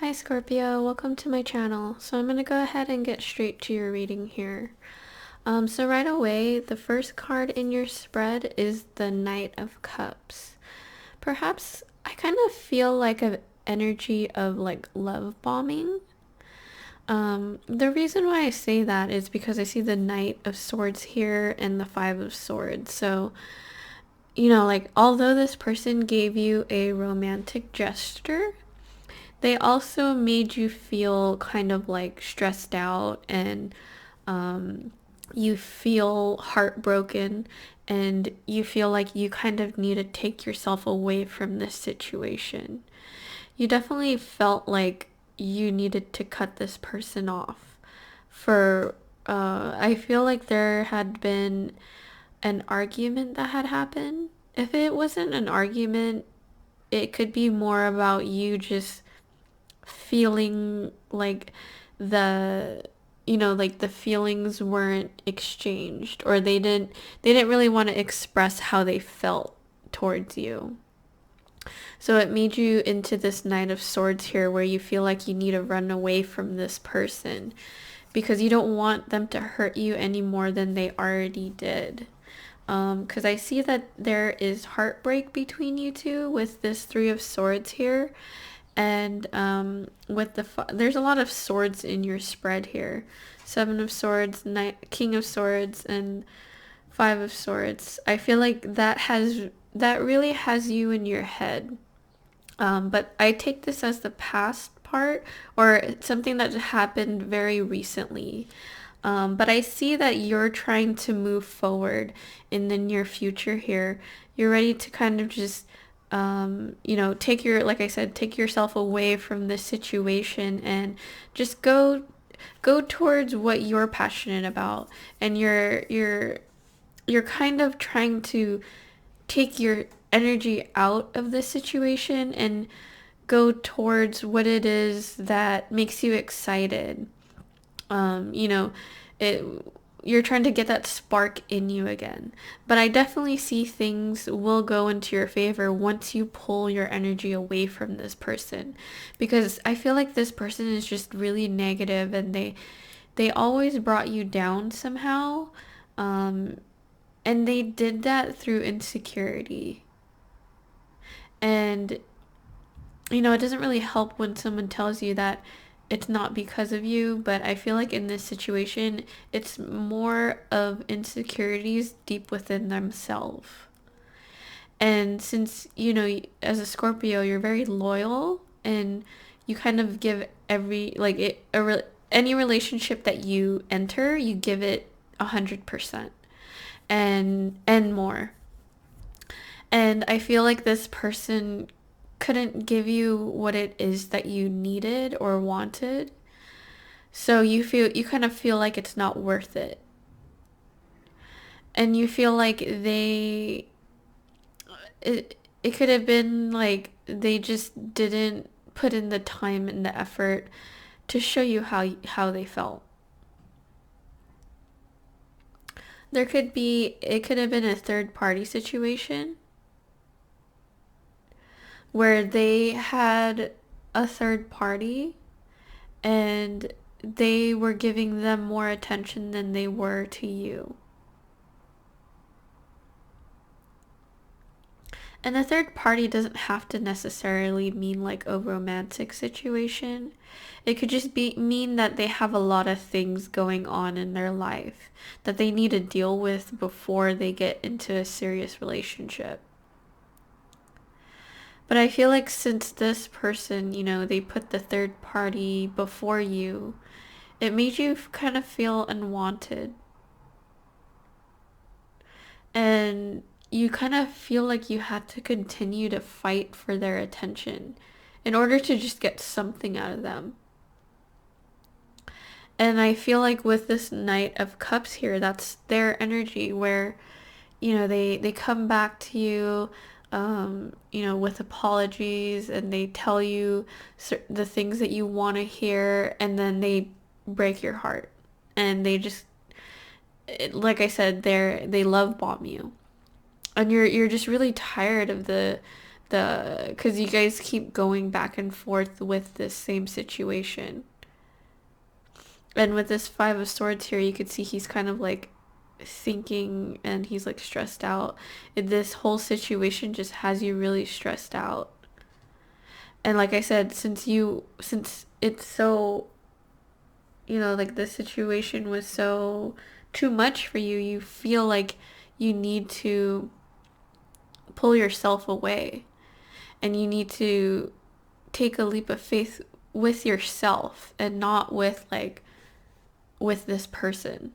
Hi Scorpio, welcome to my channel. So I'm going to go ahead and get straight to your reading here. So right away, the first card in your spread is the Knight of Cups. Perhaps I kind of feel like an energy of like love bombing. The reason why I say that is because I see the Knight of Swords here and the Five of Swords. So, like although this person gave you a romantic gesture, they also made you feel kind of like stressed out and you feel heartbroken and you feel like you kind of need to take yourself away from this situation. You definitely felt like you needed to cut this person off. I feel like there had been an argument that had happened. If it wasn't an argument, it could be more about you just feeling like the like the feelings weren't exchanged, or they didn't really want to express how they felt towards you. So it made you into this Knight of Swords here where you feel like you need to run away from this person because you don't want them to hurt you any more than they already did. Because I see that there is heartbreak between you two with this Three of Swords here. And with there's a lot of swords in your spread here. Seven of Swords, King of Swords, and Five of Swords. I feel like that really has you in your head. But I take this as the past part or something that happened very recently. But I see that you're trying to move forward in the near future here. You're ready to kind of just like I said, take yourself away from this situation and just go towards what you're passionate about. And you're kind of trying to take your energy out of this situation and go towards what it is that makes you excited. um you know it You're trying to get that spark in you again. But I definitely see things will go into your favor once you pull your energy away from this person, because I feel like this person is just really negative and they always brought you down somehow. And they did that through insecurity. And it doesn't really help when someone tells you that it's not because of you, but I feel like in this situation, it's more of insecurities deep within themselves. And since, as a Scorpio, you're very loyal and you kind of give any relationship that you enter, you give it 100% and more. And I feel like this person couldn't give you what it is that you needed or wanted. So you kind of feel like it's not worth it. And you feel like it could have been like they just didn't put in the time and the effort to show you how they felt. It could have been a third party situation where they had a third party and they were giving them more attention than they were to you. And a third party doesn't have to necessarily mean like a romantic situation. It could just mean that they have a lot of things going on in their life that they need to deal with before they get into a serious relationship. But I feel like since this person, they put the third party before you, it made you kind of feel unwanted. And you kind of feel like you had to continue to fight for their attention in order to just get something out of them. And I feel like with this Knight of Cups here, that's their energy where, they come back to you, with apologies, and they tell you the things that you want to hear, and then they break your heart. And they just, like I said, they love bomb you. And you're just really tired of the because you guys keep going back and forth with this same situation. And with this Five of Swords here, you could see he's kind of like thinking, and he's like stressed out. This whole situation just has you really stressed out. And like I said, since it's so, like the situation was so too much for you, you feel like you need to pull yourself away, and you need to take a leap of faith with yourself and not with this person.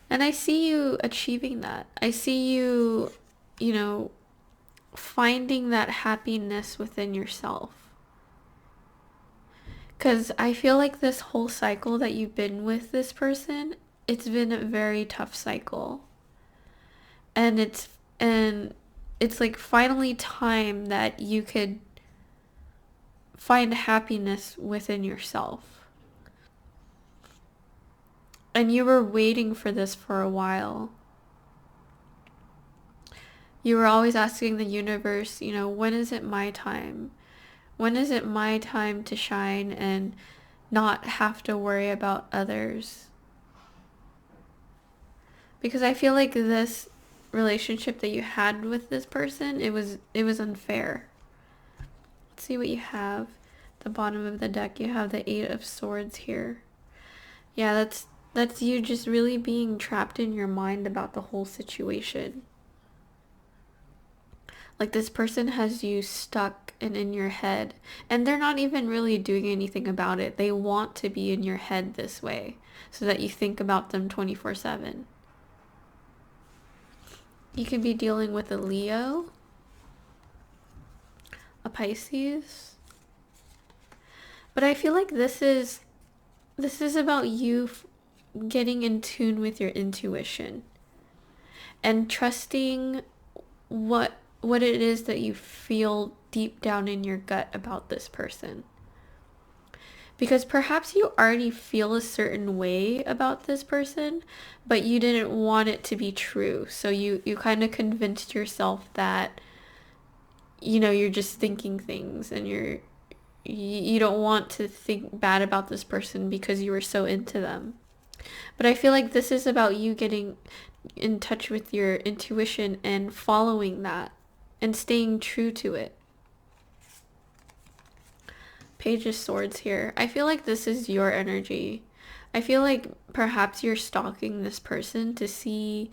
And I see you achieving that. I see you, finding that happiness within yourself. Because I feel like this whole cycle that you've been with this person, it's been a very tough cycle. And it's like finally time that you could find happiness within yourself. And you were waiting for this for a while. You were always asking the universe, when is it my time? When is it my time to shine and not have to worry about others? Because I feel like this relationship that you had with this person, it was unfair. Let's see what you have. The bottom of the deck, you have the Eight of Swords here. Yeah, that's you just really being trapped in your mind about the whole situation. Like this person has you stuck and in your head, and they're not even really doing anything about it. They want to be in your head this way so that you think about them 24/7. You could be dealing with a Leo, a Pisces. But I feel like this is about you getting in tune with your intuition and trusting what it is that you feel deep down in your gut about this person. Because perhaps you already feel a certain way about this person, but you didn't want it to be true. So you kind of convinced yourself that, you're just thinking things, and you don't want to think bad about this person because you were so into them. But I feel like this is about you getting in touch with your intuition and following that and staying true to it. Page of Swords here. I feel like this is your energy. I feel like perhaps you're stalking this person to see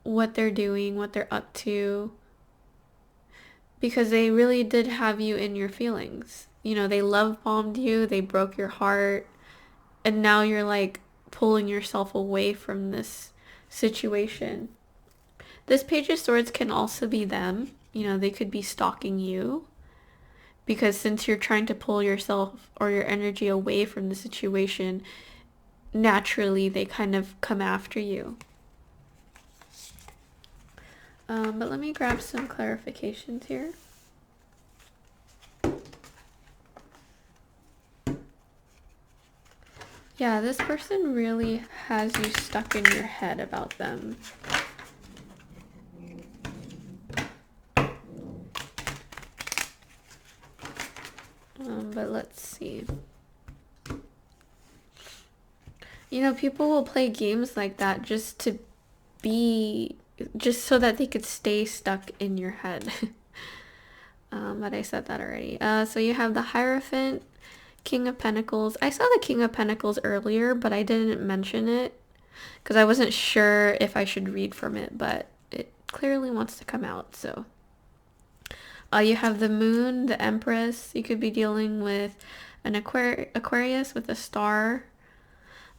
what they're doing, what they're up to, because they really did have you in your feelings. They love bombed you, they broke your heart, and now you're like pulling yourself away from this situation. This Page of Swords can also be them. They could be stalking you, because since you're trying to pull yourself or your energy away from the situation, naturally they kind of come after you. But let me grab some clarifications here. Yeah, this person really has you stuck in your head about them. But let's see. People will play games like that just so that they could stay stuck in your head. But I said that already. So you have the Hierophant, King of Pentacles. I saw the King of Pentacles earlier, but I didn't mention it because I wasn't sure if I should read from it, but it clearly wants to come out, so. You have the Moon, the Empress. You could be dealing with an Aquarius with a star.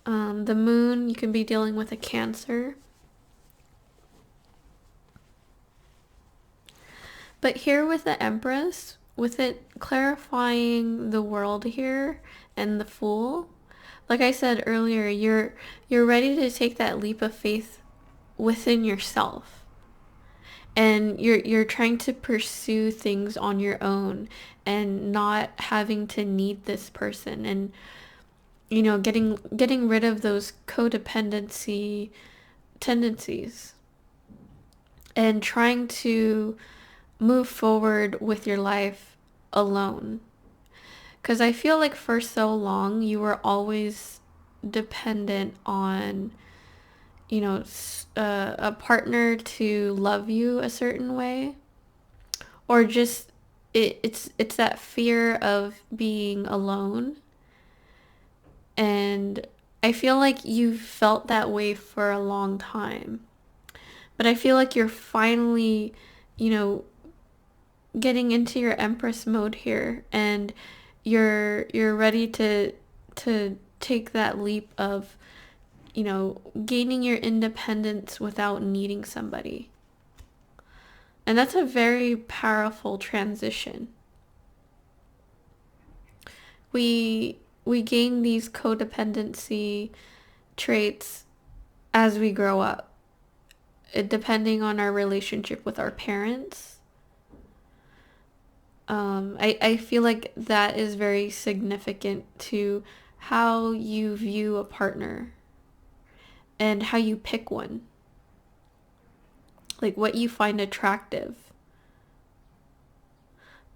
The Moon, you can be dealing with a Cancer. But here with the Empress, with it clarifying the world here and the Fool, like I said earlier, you're ready to take that leap of faith within yourself. And you're trying to pursue things on your own and not having to need this person, and getting rid of those codependency tendencies. and trying to move forward with your life alone. Because I feel like for so long you were always dependent on, a partner to love you a certain way, or just it's that fear of being alone. And I feel like you've felt that way for a long time. But I feel like you're finally, you know, getting into your Empress mode here, and you're ready to take that leap of, gaining your independence without needing somebody. And that's a very powerful transition. We gain these codependency traits as we grow up, depending on our relationship with our parents. I feel like that is very significant to how you view a partner and how you pick one. Like what you find attractive.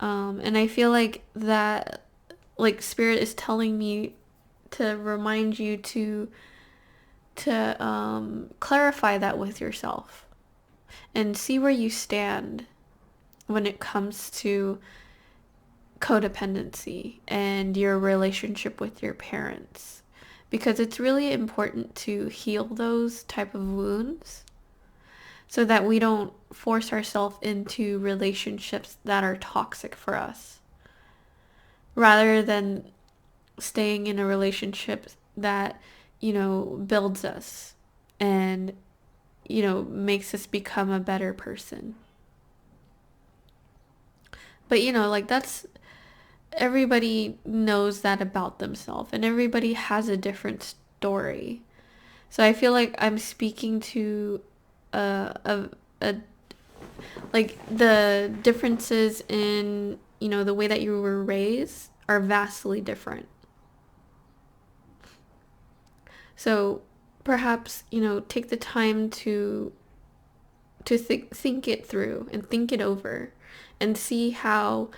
And I feel like that, like, Spirit is telling me to remind you to clarify that with yourself and see where you stand when it comes to codependency and your relationship with your parents, because it's really important to heal those type of wounds so that we don't force ourselves into relationships that are toxic for us, rather than staying in a relationship that, builds us and, makes us become a better person. But, like, that's, everybody knows that about themselves, and everybody has a different story. So I feel like I'm speaking to a like the differences in, the way that you were raised are vastly different. So perhaps, take the time to think it through and think it over and see how,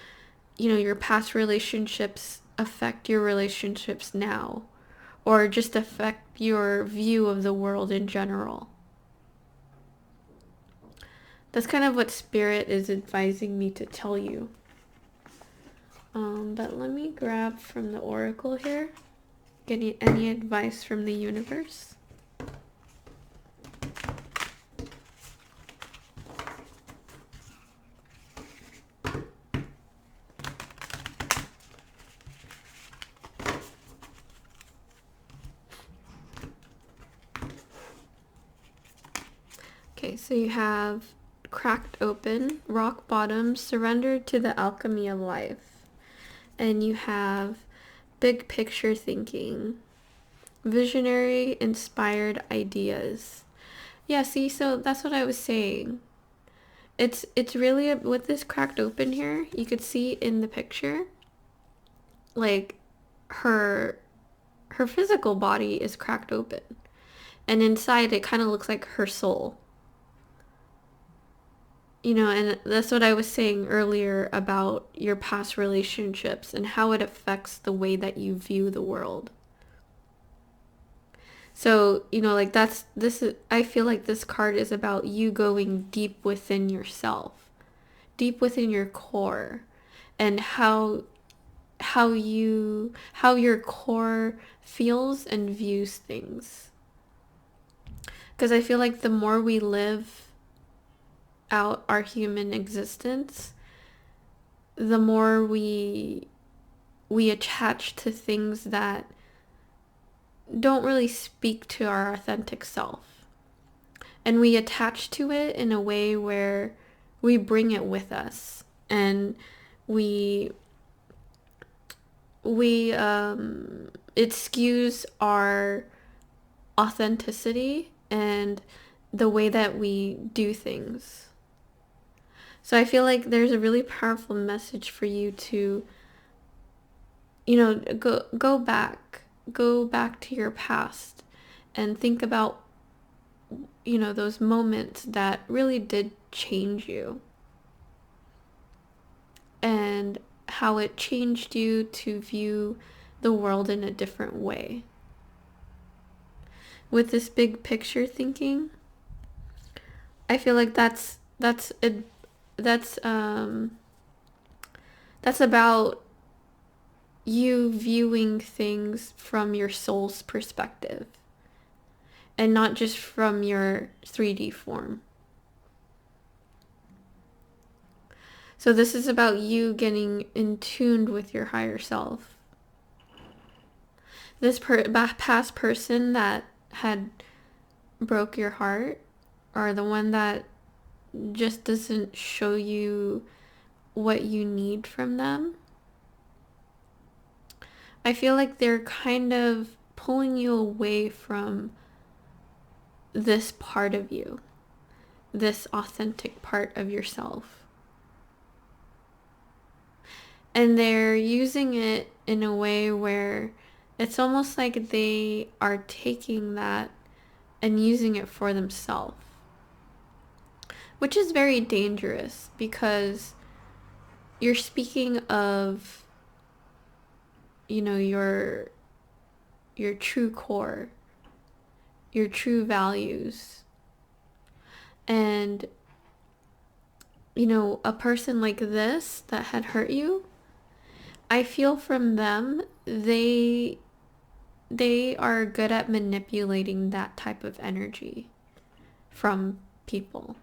your past relationships affect your relationships now, or just affect your view of the world in general. That's kind of what Spirit is advising me to tell you. But let me grab from the Oracle here. Get any advice from the universe? Okay, so you have cracked open, rock bottom, surrendered to the alchemy of life. And you have big picture thinking, visionary, inspired ideas. Yeah, see, so that's what I was saying. It's really, with this cracked open here, you could see in the picture, like, her physical body is cracked open. And inside it kind of looks like her soul. And that's what I was saying earlier about your past relationships and how it affects the way that you view the world. So, like, I feel like this card is about you going deep within yourself, deep within your core, and how your core feels and views things. Because I feel like the more we live out our human existence, the more we attach to things that don't really speak to our authentic self. And we attach to it in a way where we bring it with us, and it skews our authenticity and the way that we do things. So I feel like there's a really powerful message for you to, go back to your past and think about, those moments that really did change you, and how it changed you to view the world in a different way. With this big picture thinking, I feel like that's about you viewing things from your soul's perspective and not just from your 3D form. So this is about you getting in tune with your higher self. This past person that had broke your heart, or the one that just doesn't show you what you need from them, I feel like they're kind of pulling you away from this part of you, this authentic part of yourself. And they're using it in a way where it's almost like they are taking that and using it for themselves, which is very dangerous, because you're speaking of, your true core, your true values. And a person like this that had hurt you, I feel from them, they are good at manipulating that type of energy from people.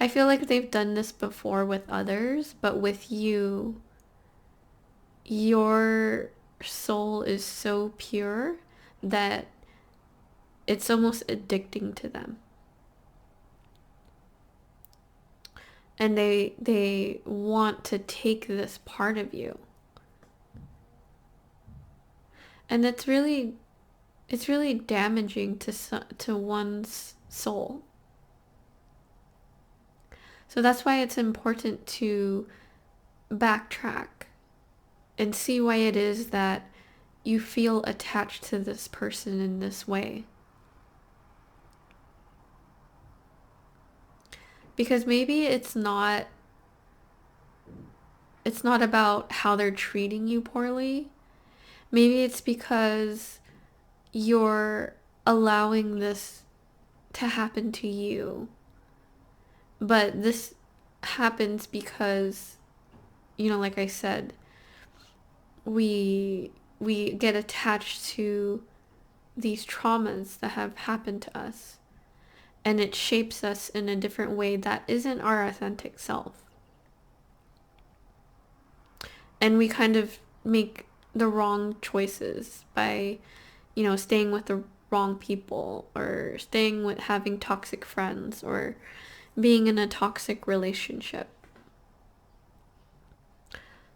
I feel like they've done this before with others, but with you, your soul is so pure that it's almost addicting to them. And they want to take this part of you. And it's really damaging to one's soul. So that's why it's important to backtrack and see why it is that you feel attached to this person in this way. Because maybe it's not about how they're treating you poorly. Maybe it's because you're allowing this to happen to you. But this happens because, like I said, we get attached to these traumas that have happened to us. And it shapes us in a different way that isn't our authentic self. And we kind of make the wrong choices by, staying with the wrong people, or staying with having toxic friends, or being in a toxic relationship.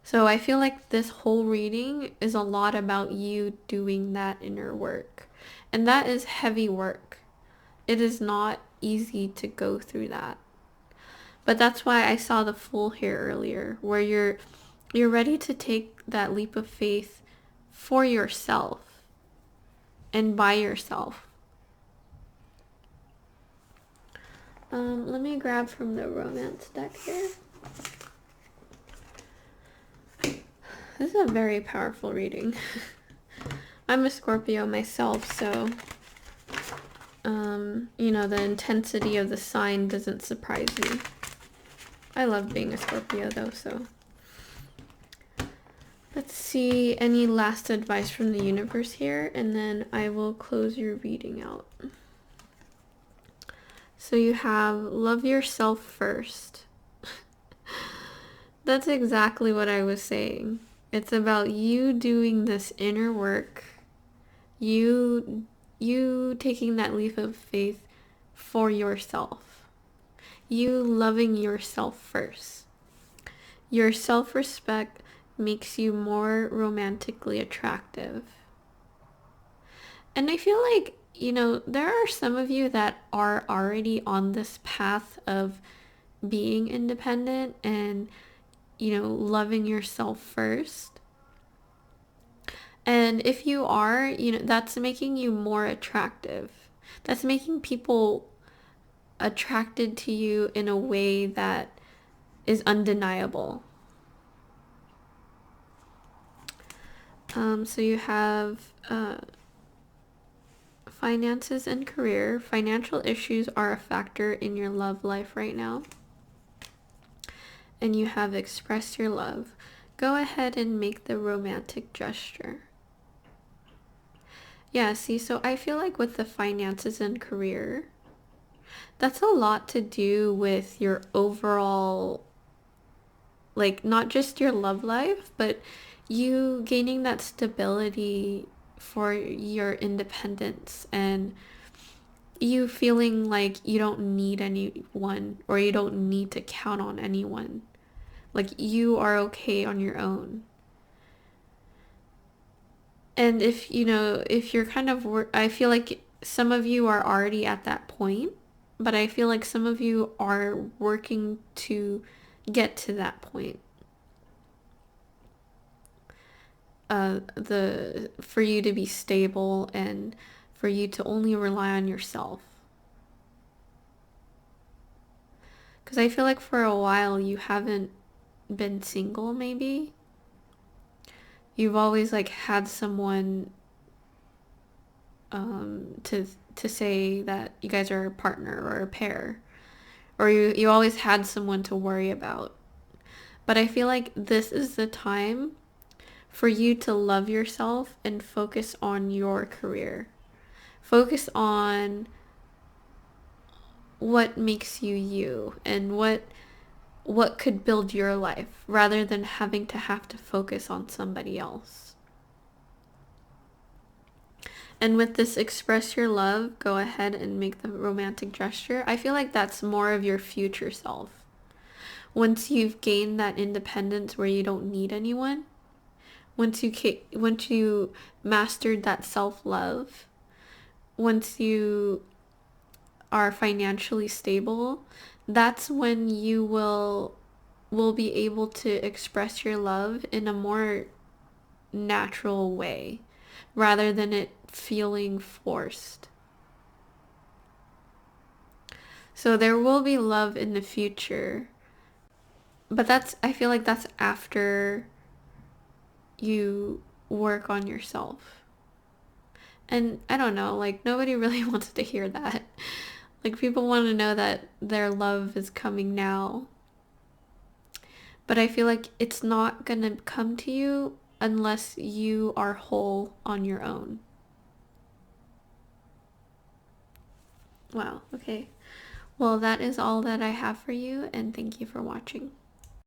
So I feel like this whole reading is a lot about you doing that inner work. And that is heavy work. It is not easy to go through that. But that's why I saw the Fool here earlier, where you're ready to take that leap of faith for yourself and by yourself. Let me grab from the romance deck here. This is a very powerful reading. I'm a Scorpio myself, so the intensity of the sign doesn't surprise me. I love being a Scorpio though, so. Let's see any last advice from the universe here, and then I will close your reading out. So you have love yourself first. That's exactly what I was saying. It's about you doing this inner work, you taking that leap of faith for yourself, you loving yourself first. Your self-respect makes you more romantically attractive. And I feel like, there are some of you that are already on this path of being independent and, loving yourself first. And if you are, that's making you more attractive. That's making people attracted to you in a way that is undeniable. So you have finances and career. Financial issues are a factor in your love life right now. And you have expressed your love. Go ahead and make the romantic gesture. Yeah, see, so I feel like with the finances and career, that's a lot to do with your overall, like, not just your love life, but you gaining that stability for your independence, and you feeling like you don't need anyone, or you don't need to count on anyone. Like, you are okay on your own. And if, if you're kind of, I feel like some of you are already at that point, but I feel like some of you are working to get to that point. For you to be stable and for you to only rely on yourself. Because I feel like for a while you haven't been single, maybe. You've always like had someone to say that you guys are a partner or a pair. Or you always had someone to worry about. But I feel like this is the time for you to love yourself and focus on your career. Focus on what makes you you and what could build your life rather than having to focus on somebody else. And with this express your love, go ahead and make the romantic gesture. I feel like that's more of your future self. Once you've gained that independence where you don't need anyone, once you mastered that self-love, once you are financially stable, that's when you will be able to express your love in a more natural way rather than it feeling forced. So there will be love in the future, but I feel like that's after you work on yourself. And I don't know, like, nobody really wants to hear that. Like, people want to know that their love is coming now. But I feel like it's not gonna come to you unless you are whole on your own. Wow, okay. Well, that is all that I have for you, and thank you for watching.